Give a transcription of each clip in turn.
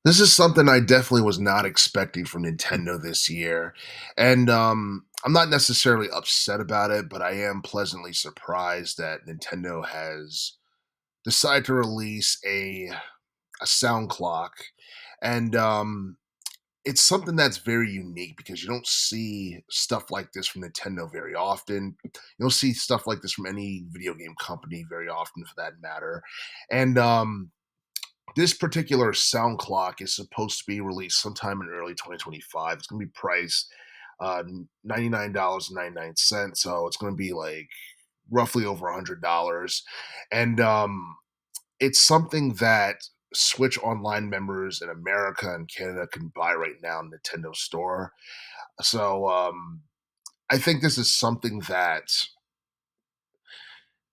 This is something I definitely was not expecting from Nintendo this year. And I'm not necessarily upset about it, but I am pleasantly surprised that Nintendo has decided to release a sound clock. And it's something that's very unique because you don't see stuff like this from Nintendo very often. You don't see stuff like this from any video game company very often for that matter. And this particular sound clock is supposed to be released sometime in early 2025. It's going to be priced $99.99. So it's going to be like roughly over $100. And it's something that Switch Online members in America and Canada can buy right now in Nintendo Store. So I think this is something that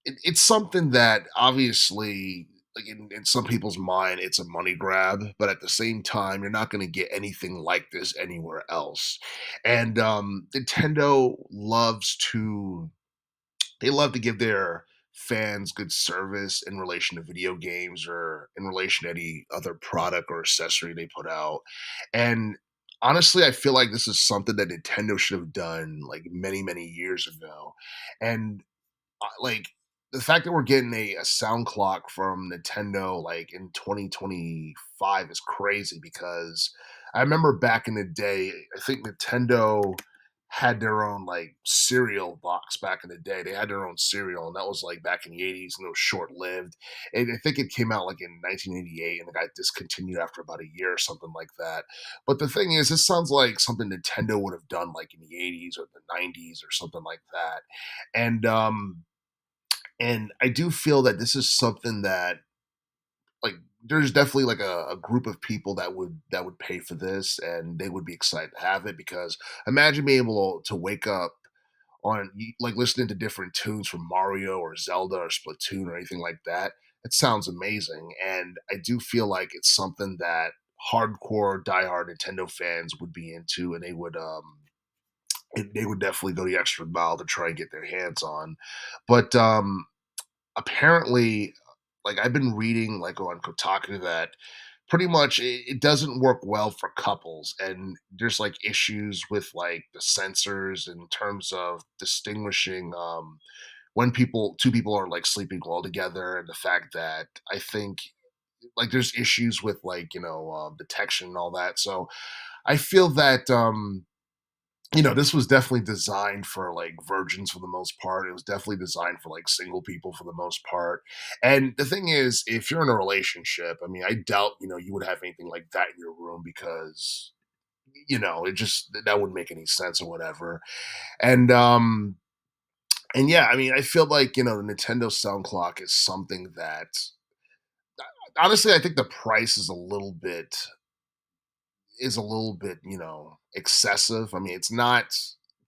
it's something that obviously like in some people's mind it's a money grab, but at the same time you're not going to get anything like this anywhere else. And Nintendo loves to they love to give their fans good service in relation to video games or in relation to any other product or accessory they put out. And honestly, I feel like this is something that Nintendo should have done like many years ago. And like the fact that we're getting a sound clock from Nintendo like in 2025 is crazy because I remember back in the day, I think Nintendo had their own like cereal box back in the day. They had their own cereal, and that was like back in the 80s, and it was short lived. And I think it came out like in 1988 and it got discontinued after about a year or something like that. But the thing is, this sounds like something Nintendo would have done like in the 80s or the 90s or something like that. And I do feel that this is something that like there's definitely like a group of people that would pay for this and they would be excited to have it because imagine being able to wake up like listening to different tunes from Mario or Zelda or Splatoon or anything like that. It sounds amazing. And I do feel like it's something that hardcore diehard Nintendo fans would be into and they would definitely go the extra mile to try and get their hands on. But apparently, like I've been reading like on Kotaku that pretty much it doesn't work well for couples and there's like issues with like the sensors in terms of distinguishing when two people are like sleeping well together and the fact that I think like there's issues with like detection and all that. So I feel that this was definitely designed for like virgins for the most part. It was definitely designed for like single people for the most part. And the thing is, if you're in a relationship, I mean, I doubt, you would have anything like that in your room because, it just that wouldn't make any sense or whatever. And yeah, I mean, I feel like, the Nintendo Sound Clock is something that honestly I think the price is a little bit, excessive. I mean, it's not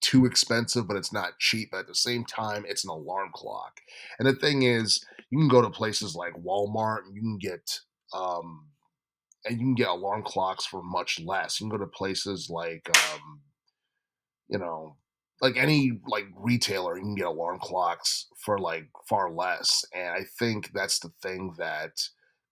too expensive, but it's not cheap. But at the same time, it's an alarm clock. And the thing is, you can go to places like Walmart and um you can get alarm clocks for much less. You can go to places like you know, like any like retailer, you can get alarm clocks for like far less. And I think that's the thing that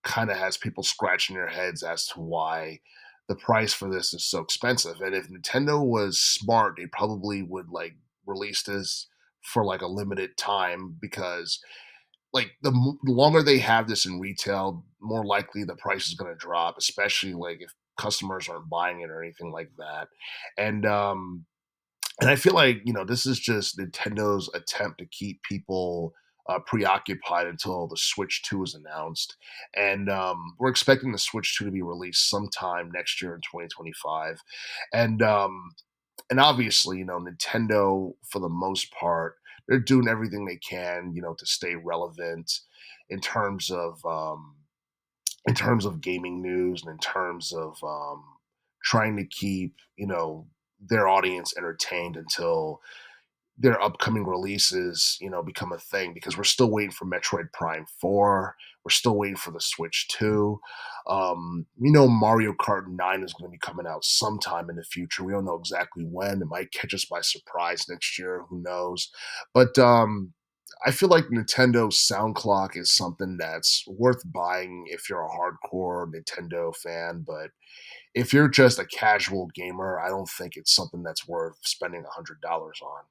kind of has people scratching their heads as to why the price for this is so expensive. And if Nintendo was smart, they probably would like release this for like a limited time because like the longer they have this in retail, more likely the price is going to drop, especially like if customers aren't buying it or anything like that. And I feel like, this is just Nintendo's attempt to keep people preoccupied until the Switch 2 is announced. And we're expecting the Switch 2 to be released sometime next year in 2025. And obviously, Nintendo, for the most part, they're doing everything they can, to stay relevant in terms of gaming news and in terms of trying to keep, their audience entertained until their upcoming releases, become a thing because we're still waiting for Metroid Prime 4. We're still waiting for the Switch 2. We know Mario Kart 9 is going to be coming out sometime in the future. We don't know exactly when. It might catch us by surprise next year. Who knows? But I feel like Nintendo's sound clock is something that's worth buying if you're a hardcore Nintendo fan, but if you're just a casual gamer, I don't think it's something that's worth spending $100 on.